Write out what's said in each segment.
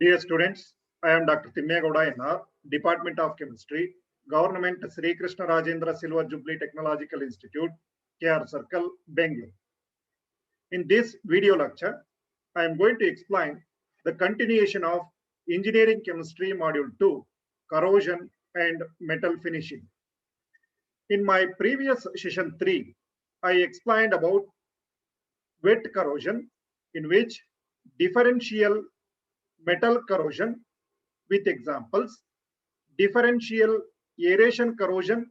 Dear students, I am Dr. Timmegowda NR, Department of Chemistry, Government Sri Krishna Rajendra Silver Jubilee Technological Institute, KR Circle, Bangalore. In this video lecture, I am going to explain the continuation of Engineering Chemistry Module 2, Corrosion and Metal Finishing. In my previous session 3, I explained about wet corrosion, in which differential metal corrosion with examples, differential aeration corrosion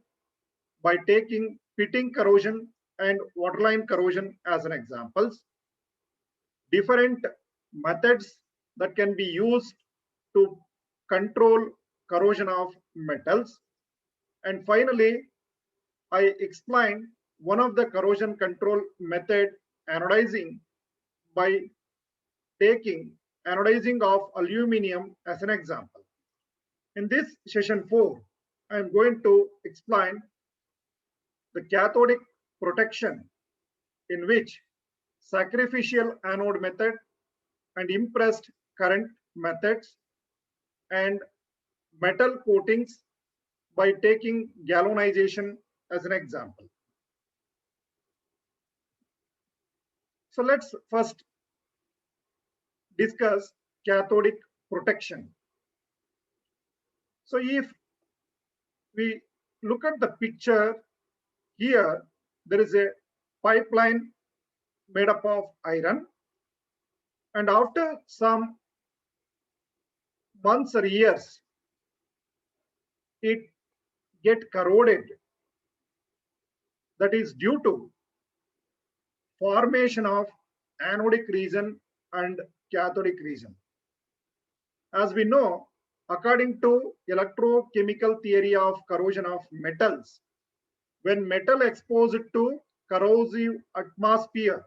by taking pitting corrosion and waterline corrosion as an examples, different methods that can be used to control corrosion of metals, and finally I explained one of the corrosion control method, anodizing, by taking anodizing of aluminium as an example. In this session 4, I am going to explain the cathodic protection, in which sacrificial anode method and impressed current methods and metal coatings by taking galvanization as an example. So let's first discuss cathodic protection. So if we look at the picture here, there is a pipeline made up of iron, and after some months or years, it get corroded. That is due to formation of anodic region and cathodic region. As we know, according to electrochemical theory of corrosion of metals, when metal exposed to corrosive atmosphere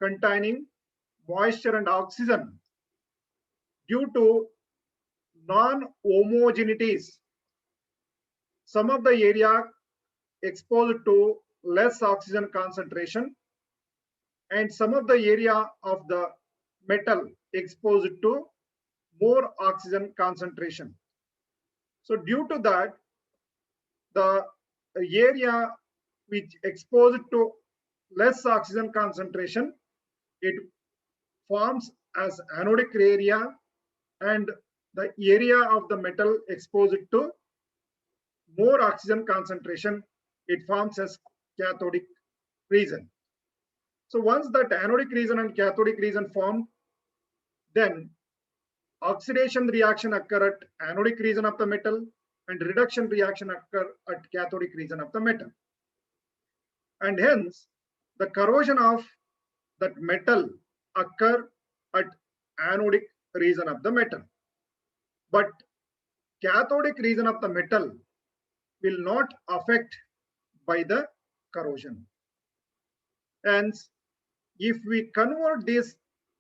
containing moisture and oxygen, due to non-homogeneities, some of the area exposed to less oxygen concentration and some of the area of the metal exposed to more oxygen concentration. So due to that, the area which exposed to less oxygen concentration, it forms as anodic area, and the area of the metal exposed to more oxygen concentration, it forms as cathodic region. So once that anodic region and cathodic region form, then oxidation reaction occur at anodic region of the metal and reduction reaction occur at cathodic region of the metal. And hence, the corrosion of that metal occur at anodic region of the metal. But cathodic region of the metal will not affect by the corrosion. Hence, if we convert this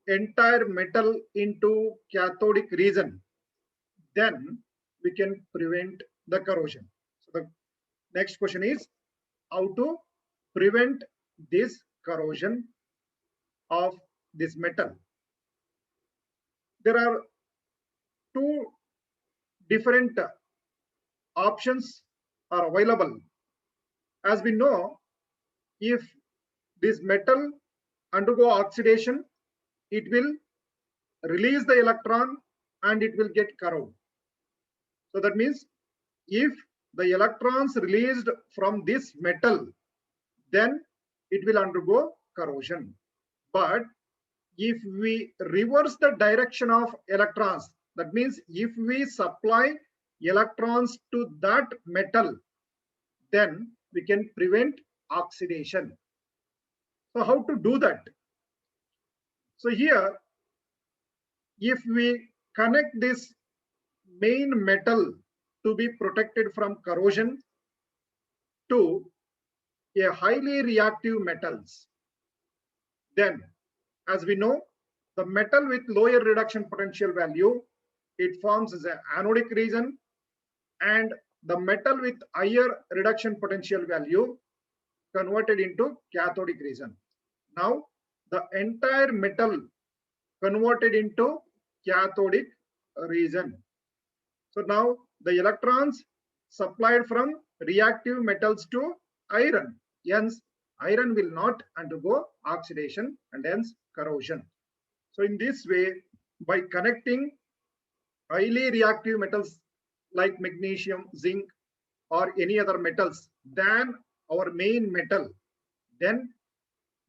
entire metal into cathodic region, then we can prevent the corrosion. So the next question is how to prevent this corrosion of this metal. There are two different options are available. As we know, if this metal undergo oxidation, it will release the electron and it will get corroded. So that means if the electrons released from this metal, then it will undergo corrosion. But if we reverse the direction of electrons, that means if we supply electrons to that metal, then we can prevent oxidation. So how to do that? So here, if we connect this main metal to be protected from corrosion to a highly reactive metals, then as we know, the metal with lower reduction potential value, it forms as an anodic region, and the metal with higher reduction potential value converted into cathodic region. Now the entire metal converted into cathodic region. So now the electrons supplied from reactive metals to iron. Hence, iron will not undergo oxidation and hence corrosion. So in this way, by connecting highly reactive metals like magnesium, zinc, or any other metals than our main metal, then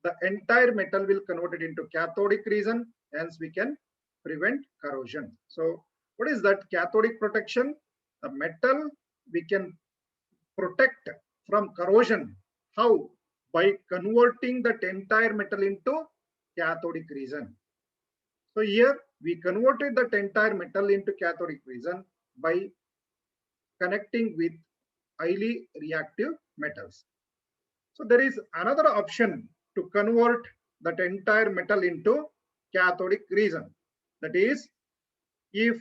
the entire metal will convert it into cathodic region, hence we can prevent corrosion. So what is that cathodic protection? The metal we can protect from corrosion. How? By converting that entire metal into cathodic region. So here we converted that entire metal into cathodic region by connecting with highly reactive metals. So there is another option to convert that entire metal into cathodic region. That is, if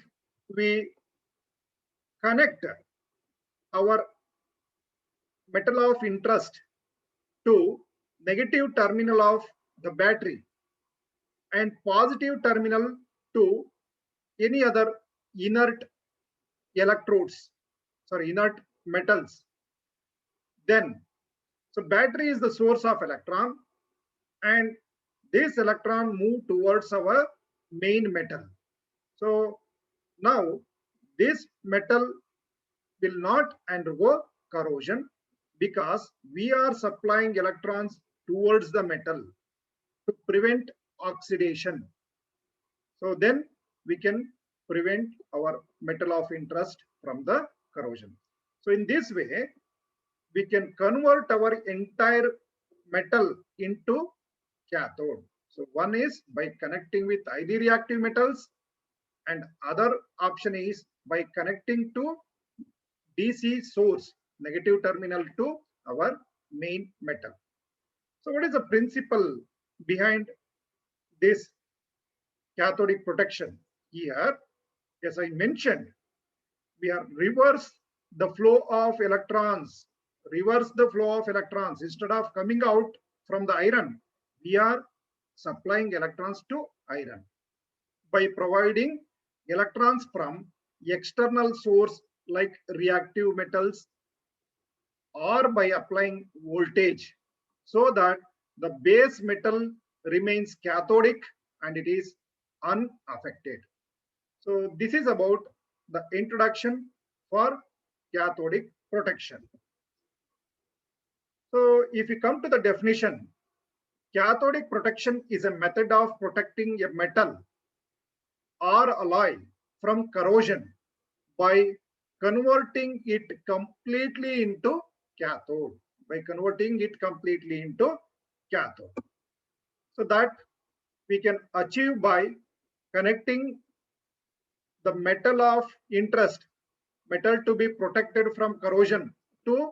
we connect our metal of interest to negative terminal of the battery and positive terminal to any other inert electrodes, inert metals, then so battery is the source of electron and this electron move towards our main metal. So now this metal will not undergo corrosion because we are supplying electrons towards the metal to prevent oxidation. So then we can prevent our metal of interest from the corrosion. So in this way, we can convert our entire metal into cathode. So one is by connecting with highly reactive metals and other option is by connecting to DC source, negative terminal to our main metal. So what is the principle behind this cathodic protection? Here, as I mentioned, we are reverse the flow of electrons, instead of coming out from the iron, we are supplying electrons to iron by providing electrons from external source like reactive metals or by applying voltage so that the base metal remains cathodic and it is unaffected. So this is about the introduction for cathodic protection. So if you come to the definition, cathodic protection is a method of protecting a metal or alloy from corrosion by converting it completely into cathode. So that we can achieve by connecting the metal of interest, metal to be protected from corrosion, to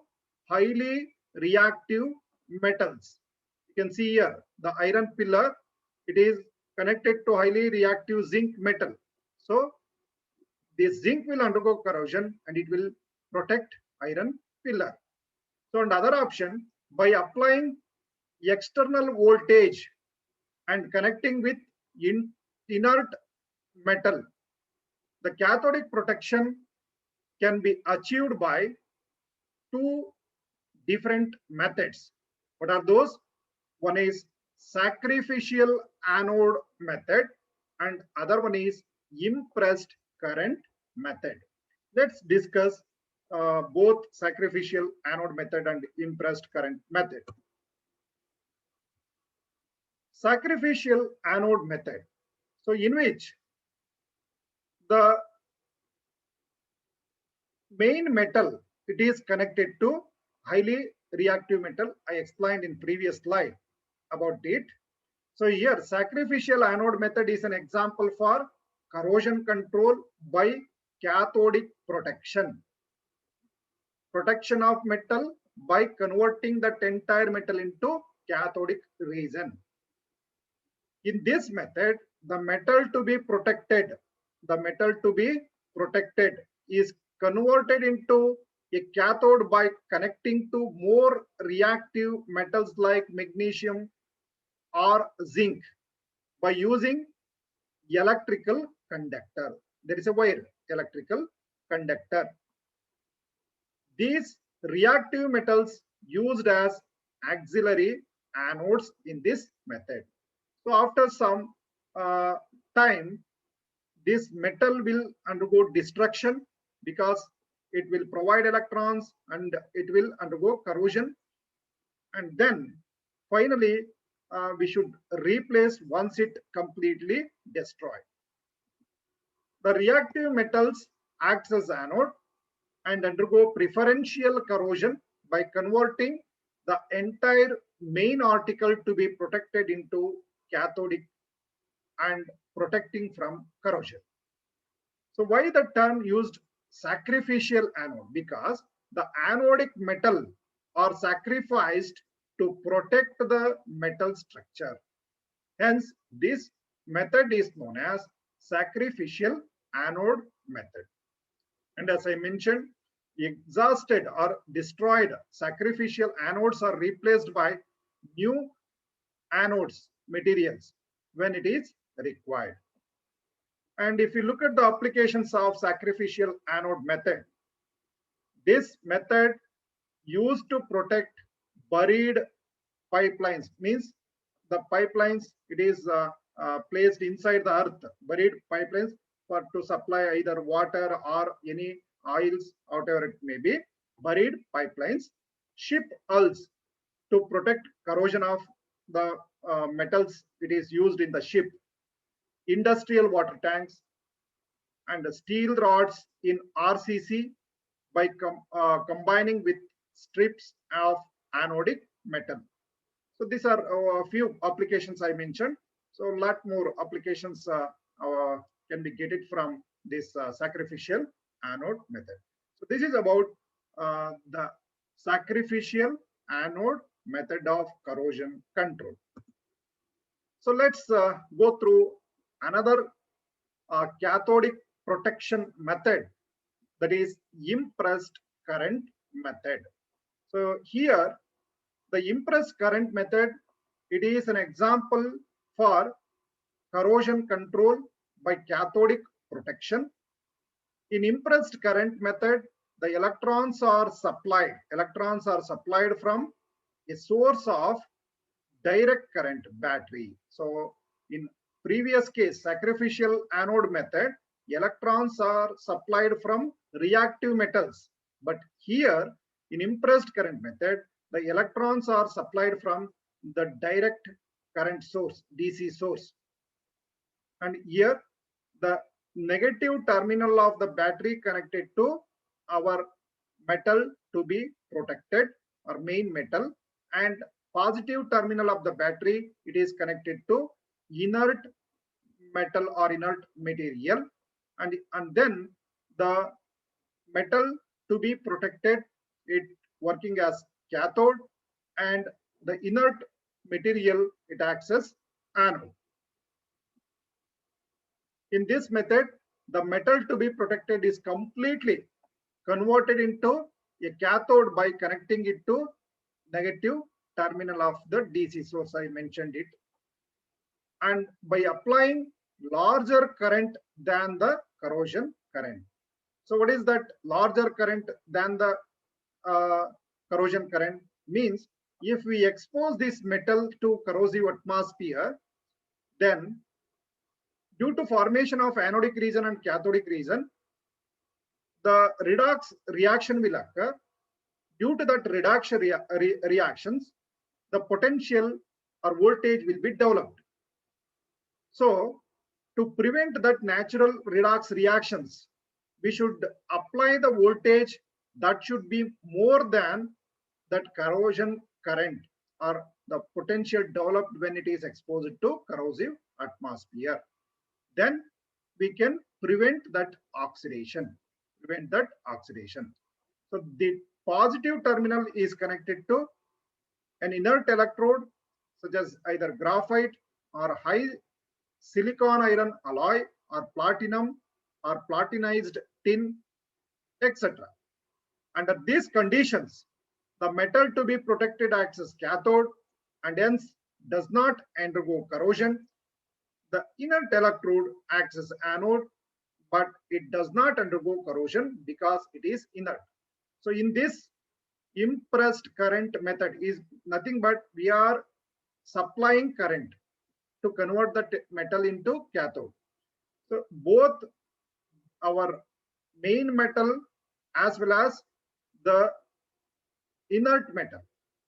highly reactive metals. You can see here the iron pillar, it is connected to highly reactive zinc metal. So this zinc will undergo corrosion and it will protect iron pillar. So another option, by applying external voltage and connecting with inert metal, the cathodic protection can be achieved by two different methods. What are those? One is sacrificial anode method and other one is impressed current method. Let's discuss both sacrificial anode method and impressed current method. Sacrificial anode method, so in which the main metal, it is connected to highly reactive metal. I explained in previous slide about it. So here sacrificial anode method is an example for corrosion control by cathodic protection. Protection of metal by converting that entire metal into cathodic region. In this method, the metal to be protected is converted into a cathode by connecting to more reactive metals like magnesium or zinc by using electrical conductor. there is a wire, electrical conductor. These reactive metals used as auxiliary anodes in this method. So after some time, this metal will undergo destruction because it will provide electrons and it will undergo corrosion, and then finally we should replace once it completely destroyed. The reactive metals acts as anode and undergo preferential corrosion by converting the entire main article to be protected into cathodic and protecting from corrosion. So why the term used sacrificial anode? Because the anodic metal are sacrificed to protect the metal structure. Hence, this method is known as sacrificial anode method. And as I mentioned, exhausted or destroyed sacrificial anodes are replaced by new anodes materials when it is required. And if you look at the applications of sacrificial anode method, this method used to protect buried pipelines, means the pipelines, it is placed inside the earth, buried pipelines for to supply either water or any oils, whatever it may be, buried pipelines, ship hulls to protect corrosion of the metals it is used in the ship, industrial water tanks, and steel rods in RCC by combining with strips of anodic metal. So these are a few applications I mentioned. So a lot more applications can be get it from this sacrificial anode method. So this is about the sacrificial anode method of corrosion control. So let's go through another cathodic protection method, that is impressed current method. So here the impressed current method, it is an example for corrosion control by cathodic protection. In impressed current method, the electrons are supplied from a source of direct current, battery. So in previous case, sacrificial anode method, electrons are supplied from reactive metals. But here in impressed current method, the electrons are supplied from the direct current source, DC source. And here the negative terminal of the battery connected to our metal to be protected, or main metal, and positive terminal of the battery, it is connected to inert metal or inert material, and then the metal to be protected, it working as cathode, and the inert material, it acts as anode. In this method, the metal to be protected is completely converted into a cathode by connecting it to negative terminal of the DC source, I mentioned it, and by applying larger current than the corrosion current. So what is that larger current than the corrosion current? Means if we expose this metal to corrosive atmosphere, then due to formation of anodic region and cathodic region, the redox reaction will occur. Due to that reduction reactions, the potential or voltage will be developed. So to prevent that natural redox reactions, we should apply the voltage that should be more than that corrosion current or the potential developed when it is exposed to corrosive atmosphere. Then we can prevent that oxidation. So the positive terminal is connected to an inert electrode, such as either graphite or high silicon iron alloy or platinum or platinized tin, etc. Under these conditions, the metal to be protected acts as cathode and hence does not undergo corrosion. The inert electrode acts as anode but it does not undergo corrosion because it is inert. So in this impressed current method is nothing but we are supplying current to convert the metal into cathode. So both our main metal as well as the inert metal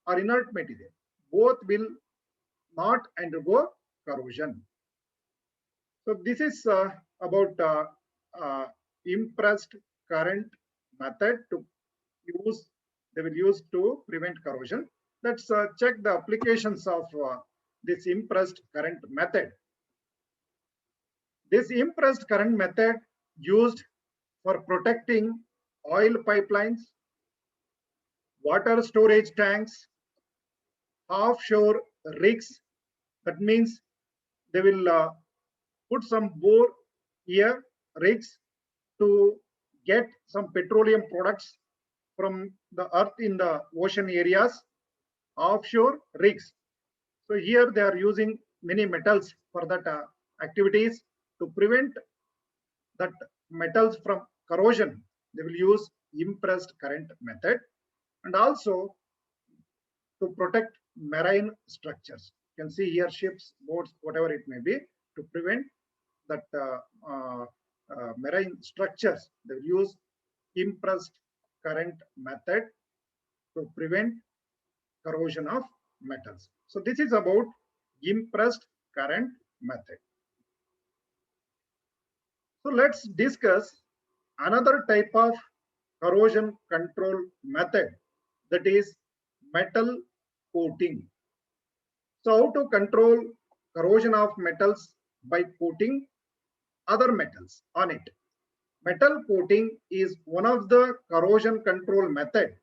or inert material, both will not undergo corrosion. So this is about impressed current method to use, they will use to prevent corrosion. Let's check the applications of this impressed current method. This impressed current method used for protecting oil pipelines, water storage tanks, offshore rigs. That means they will put some bore here rigs to get some petroleum products from the earth in the ocean areas, offshore rigs. So here they are using many metals for that activities. To prevent that metals from corrosion, they will use impressed current method, and also to protect marine structures. You can see here ships, boats, whatever it may be, to prevent that marine structures. They will use impressed current method to prevent corrosion of metals. So this is about impressed current method. So let's discuss another type of corrosion control method, that is metal coating. So how to control corrosion of metals by coating other metals on it. Metal coating is one of the corrosion control method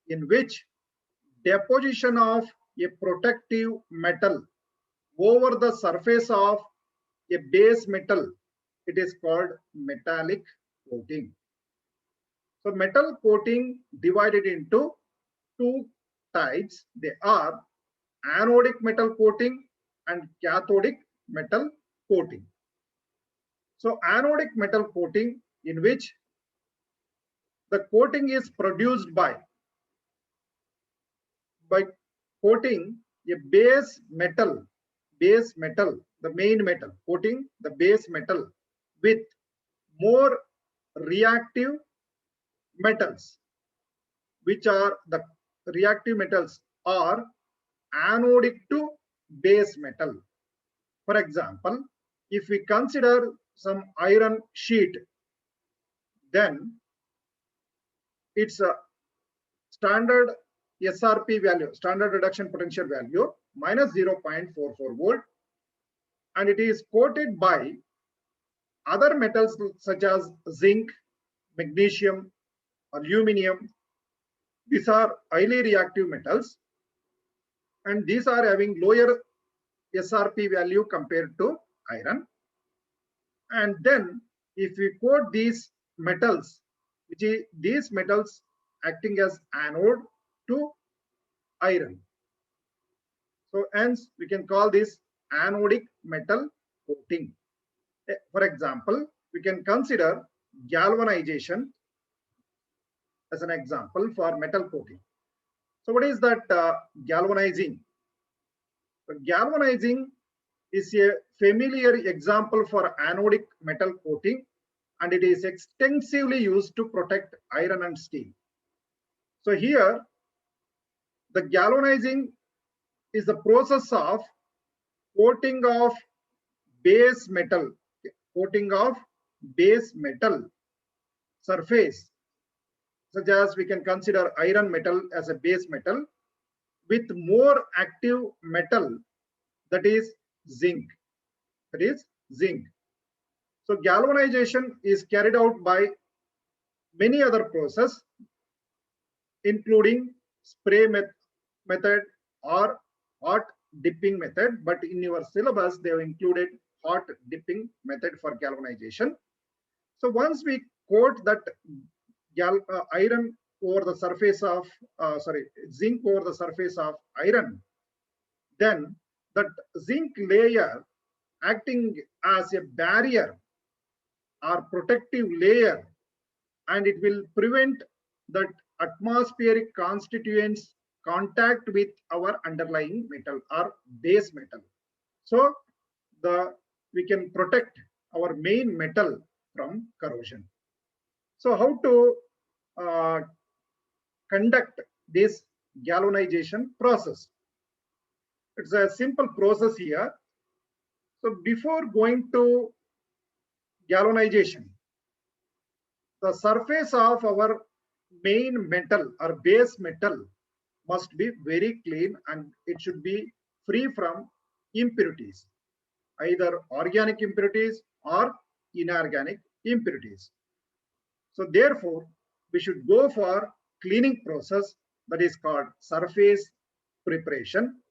in which deposition of a protective metal over the surface of a base metal, it is called metallic coating. So metal coating divided into two types. They are anodic metal coating and cathodic metal coating. So anodic metal coating, in which the coating is produced by coating a base metal, the main metal, coating the base metal with more reactive metals, which are the reactive metals are anodic to base metal. For example, if we consider some iron sheet, then its a standard SRP value, standard reduction potential value, minus 0.44 volt, and it is coated by other metals such as zinc, magnesium, aluminum. These are highly reactive metals, and these are having lower SRP value compared to iron. And then if we coat these metals, which is these metals acting as anode to iron, so hence we can call this anodic metal coating. For example, we can consider galvanization as an example for metal coating. So what is that galvanizing? So galvanizing is a familiar example for anodic metal coating, and it is extensively used to protect iron and steel. So here the galvanizing is the process of coating of base metal, surface, such as we can consider iron metal as a base metal, with more active metal, that is zinc. So galvanization is carried out by many other processes, including spray method or hot dipping method, but in your syllabus they have included hot dipping method for galvanization. So once we coat that iron over the surface of zinc over the surface of iron, then that zinc layer acting as a barrier or protective layer, and it will prevent that atmospheric constituents contact with our underlying metal or base metal. So we can protect our main metal from corrosion. So how to conduct this galvanization process? It's a simple process here. So before going to galvanization, the surface of our main metal or base metal must be very clean, and it should be free from impurities, either organic impurities or inorganic impurities. So therefore, we should go for cleaning process that is called surface preparation.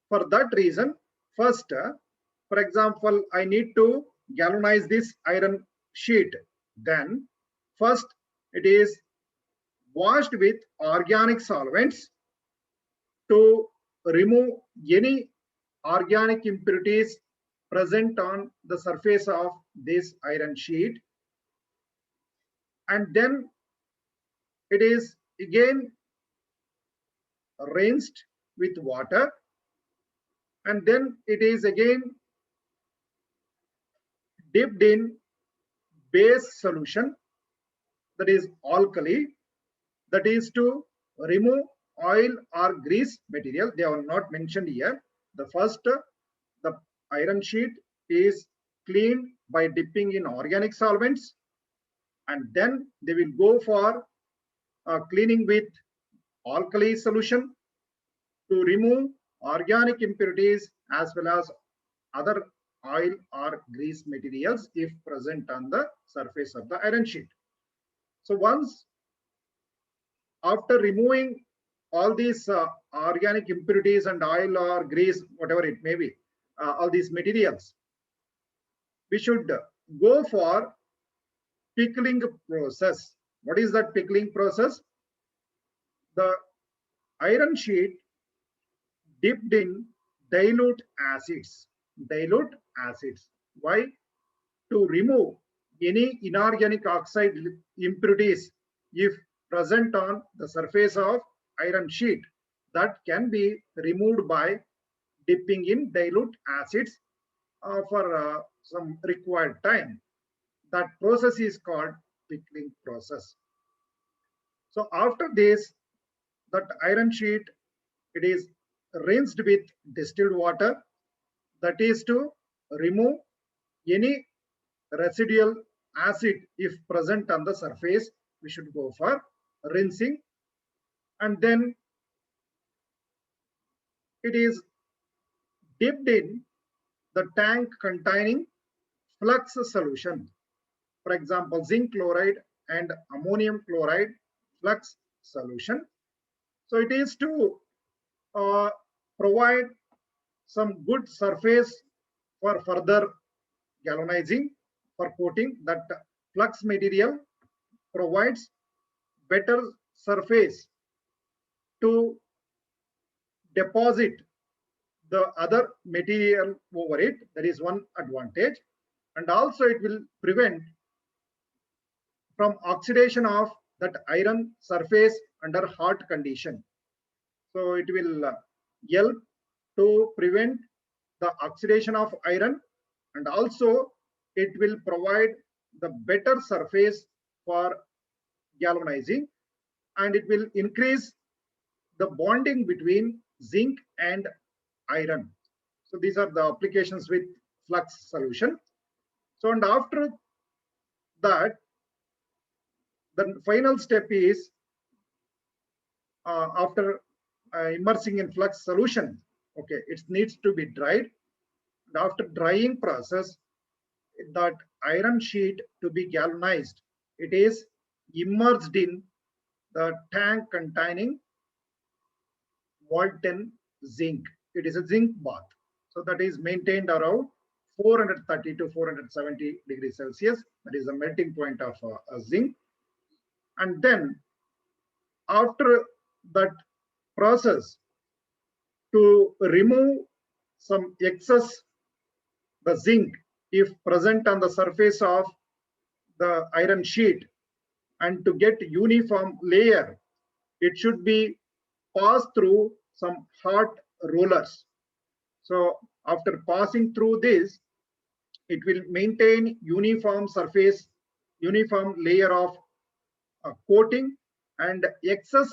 For that reason, first, for example, I need to galvanize this iron sheet. Then first it is washed with organic solvents to remove any organic impurities present on the surface of this iron sheet. And then it is again rinsed with water, and then it is again dipped in base solution, that is alkali, that is to remove oil or grease material. They are not mentioned here. The first, the iron sheet is cleaned by dipping in organic solvents, and then they will go for cleaning with alkali solution to remove organic impurities as well as other oil or grease materials if present on the surface of the iron sheet. So once after removing all these organic impurities and oil or grease, whatever it may be, all these materials, we should go for pickling process. What is that pickling process? The iron sheet dipped in dilute acids. Dilute acids. Why? To remove any inorganic oxide impurities if present on the surface of iron sheet, that can be removed by dipping in dilute acids for some required time. That process is called pickling process. So after this, that iron sheet, it is rinsed with distilled water, that is to remove any residual acid if present on the surface. We should go for rinsing, and then it is dipped in the tank containing flux solution, for example zinc chloride and ammonium chloride flux solution. So it is to provide some good surface for further galvanizing, for coating. That flux material provides better surface to deposit the other material over it. That is one advantage. And also it will prevent from oxidation of that iron surface under hot condition. So it will help to prevent the oxidation of iron, and also it will provide the better surface for galvanizing, and it will increase the bonding between zinc and iron. So these are the applications with flux solution. So and after that, the final step is after immersing in flux solution, okay, it needs to be dried. And after drying process, that iron sheet to be galvanized, it is immersed in the tank containing molten zinc. It is a zinc bath. So that is maintained around 430 to 470 degrees Celsius. That is the melting point of zinc. And then after that process, to remove some excess the zinc if present on the surface of the iron sheet, and to get uniform layer, it should be passed through some hot rollers. So after passing through this, it will maintain uniform surface, uniform layer of coating, and excess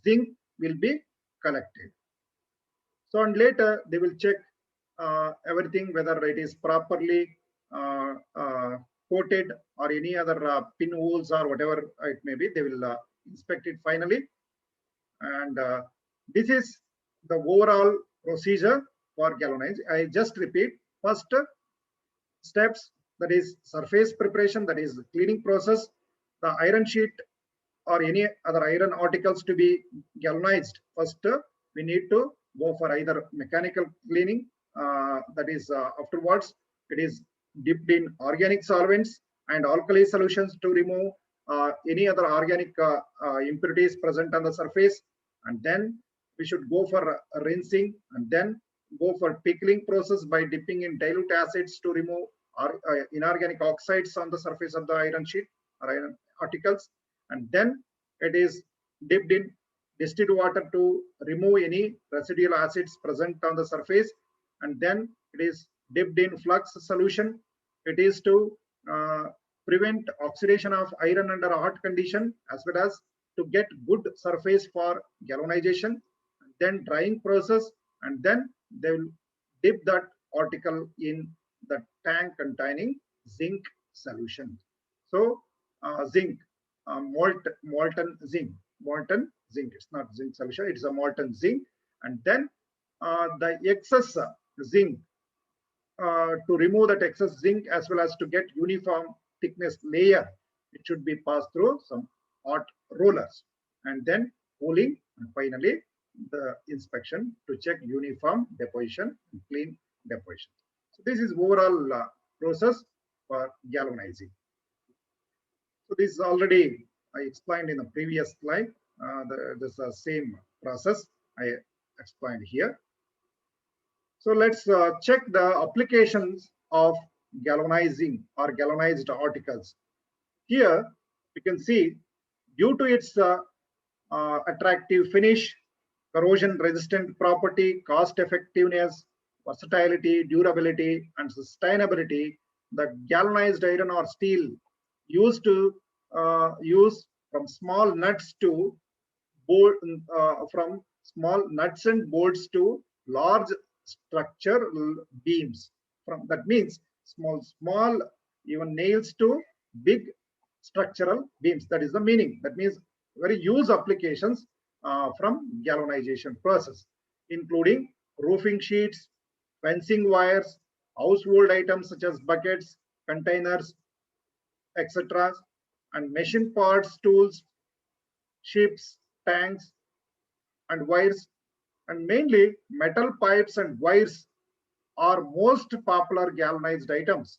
zinc will be collected. So and later they will check everything, whether it is properly coated or any other pinholes or whatever it may be. They will inspect it finally. And this is the overall procedure for galvanizing. I just repeat: first steps, that is surface preparation, that is cleaning process. The iron sheet or any other iron articles to be galvanized, first we need to go for either mechanical cleaning, that is afterwards it is dipped in organic solvents and alkali solutions to remove any other organic impurities present on the surface, and then we should go for rinsing, and then go for pickling process by dipping in dilute acids to remove inorganic oxides on the surface of the iron sheet or iron articles, and then it is dipped in distilled water to remove any residual acids present on the surface, and then it is dipped in flux solution. It is to prevent oxidation of iron under a hot condition, as well as to get good surface for galvanization. And then drying process, and then they will dip that article in the tank containing zinc solution. So zinc, molten zinc, it's not zinc solution, it's a molten zinc. And then the excess zinc, to remove that excess zinc as well as to get uniform thickness layer, it should be passed through some hot rollers, and then cooling, and finally the inspection to check uniform deposition and clean deposition. So this is overall process for galvanizing. So this is already I explained in the previous slide. This is the same process I explained here. So let's check the applications of galvanizing or galvanized articles. Here you can see, due to its attractive finish, corrosion resistant property, cost effectiveness, versatility, durability, and sustainability, the galvanized iron or steel used to use from small nuts to bolt, from small nuts and bolts to large structural beams. From that means small even nails to big structural beams. That is the meaning. That means very use applications from galvanization process, including roofing sheets, fencing wires, household items such as buckets, containers, etc., and machine parts, tools, ships, tanks, and wires. And mainly metal pipes and wires are most popular galvanized items,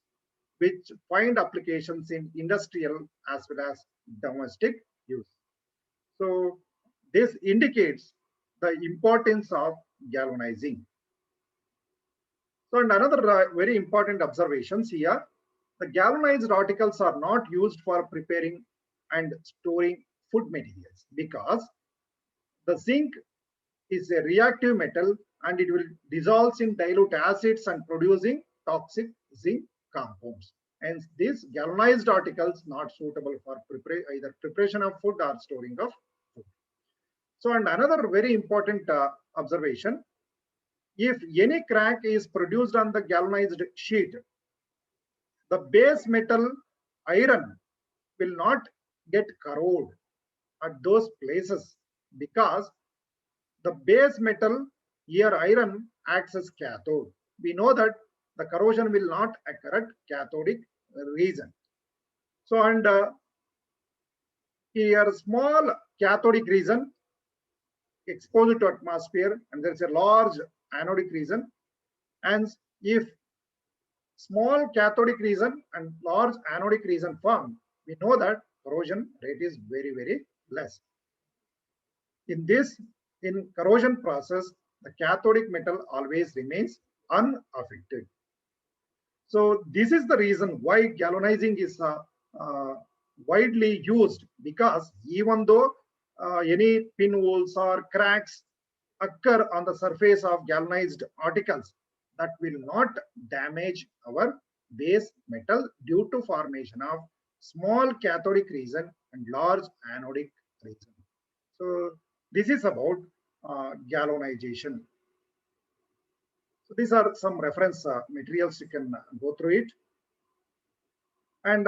which find applications in industrial as well as domestic use. So this indicates the importance of galvanizing. So and another very important observations here: the galvanized articles are not used for preparing and storing food materials, because the zinc is a reactive metal and it will dissolve in dilute acids and producing toxic zinc compounds. Hence, these galvanized articles not suitable for either preparation of food or storing of food. So, and another very important observation: if any crack is produced on the galvanized sheet, the base metal iron will not get corroded at those places, because the base metal here iron acts as cathode. We know that the corrosion will not occur at cathodic region. So and here small cathodic region exposed to atmosphere, and there is a large anodic region. And if small cathodic region and large anodic region form, we know that corrosion rate is very, very less. In corrosion process, the cathodic metal always remains unaffected. So this is the reason why galvanizing is widely used, because even though any pinholes or cracks occur on the surface of galvanized articles, that will not damage our base metal due to formation of small cathodic region and large anodic region. So this is about galvanization. So these are some reference materials, you can go through it. And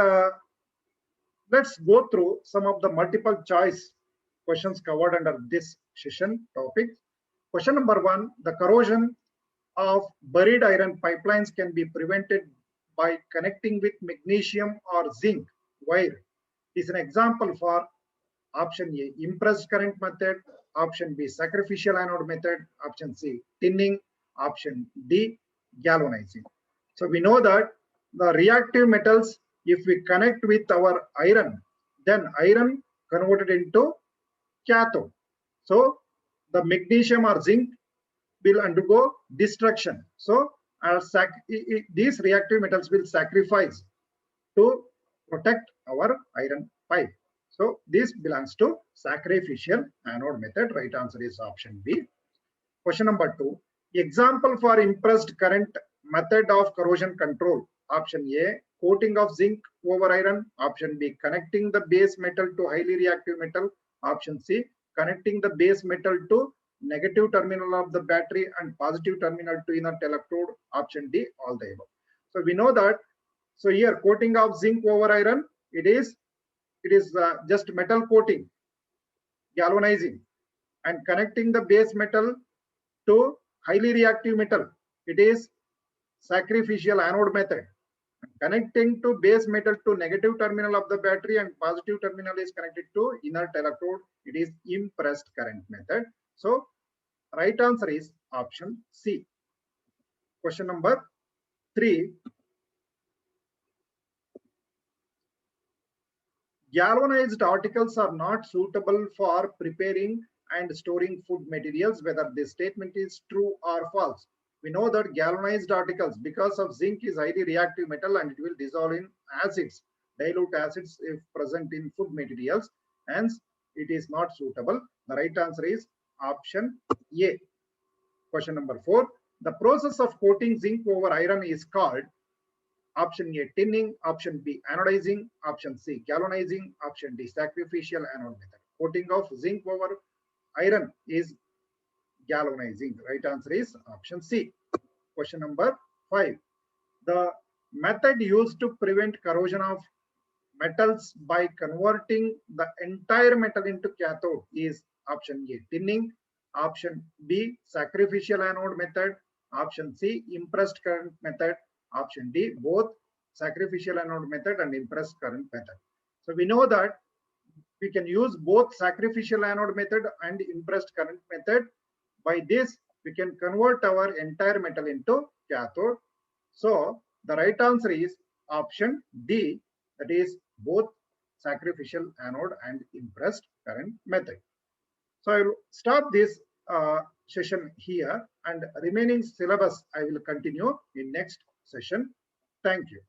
let's go through some of the multiple choice questions covered under this session topic. Question number 1, the corrosion of buried iron pipelines can be prevented by connecting with magnesium or zinc wire. Is an example for option A, impressed current method, option B, sacrificial anode method, option C, tinning, option D, galvanizing. So we know that the reactive metals, if we connect with our iron, then iron converted into cathode. So the magnesium or zinc will undergo destruction. So these reactive metals will sacrifice to protect our iron pipe. So this belongs to sacrificial anode method. Right answer is option B. Question number 2. Example for impressed current method of corrosion control. Option A, coating of zinc over iron. Option B, connecting the base metal to highly reactive metal. Option C, connecting the base metal to negative terminal of the battery and positive terminal to inert electrode. Option D, all the above. So we know that. So here, coating of zinc over iron, it is just metal coating, galvanizing, and connecting the base metal to highly reactive metal, it is sacrificial anode method. Connecting to base metal to negative terminal of the battery and positive terminal is connected to inert electrode, it is impressed current method. So right answer is option C. Question number 3. Galvanized articles are not suitable for preparing and storing food materials. Whether this statement is true or false. We know that galvanized articles, because of zinc is highly reactive metal and it will dissolve in acids, dilute acids if present in food materials, hence it is not suitable. The right answer is option A. Question number 4. The process of coating zinc over iron is called option A, tinning, option B, anodizing, option C, galvanizing, option D, sacrificial anode method. Coating of zinc over iron is galvanizing. Right answer is option C. Question number 5. The method used to prevent corrosion of metals by converting the entire metal into cathode is option A, tinning, option B, sacrificial anode method, option C, impressed current method, option D, both sacrificial anode method and impressed current method. So we know that we can use both sacrificial anode method and impressed current method. By this, we can convert our entire metal into cathode. So the right answer is option D, that is both sacrificial anode and impressed current method. So I will stop this session here, and remaining syllabus I will continue in next session. Thank you.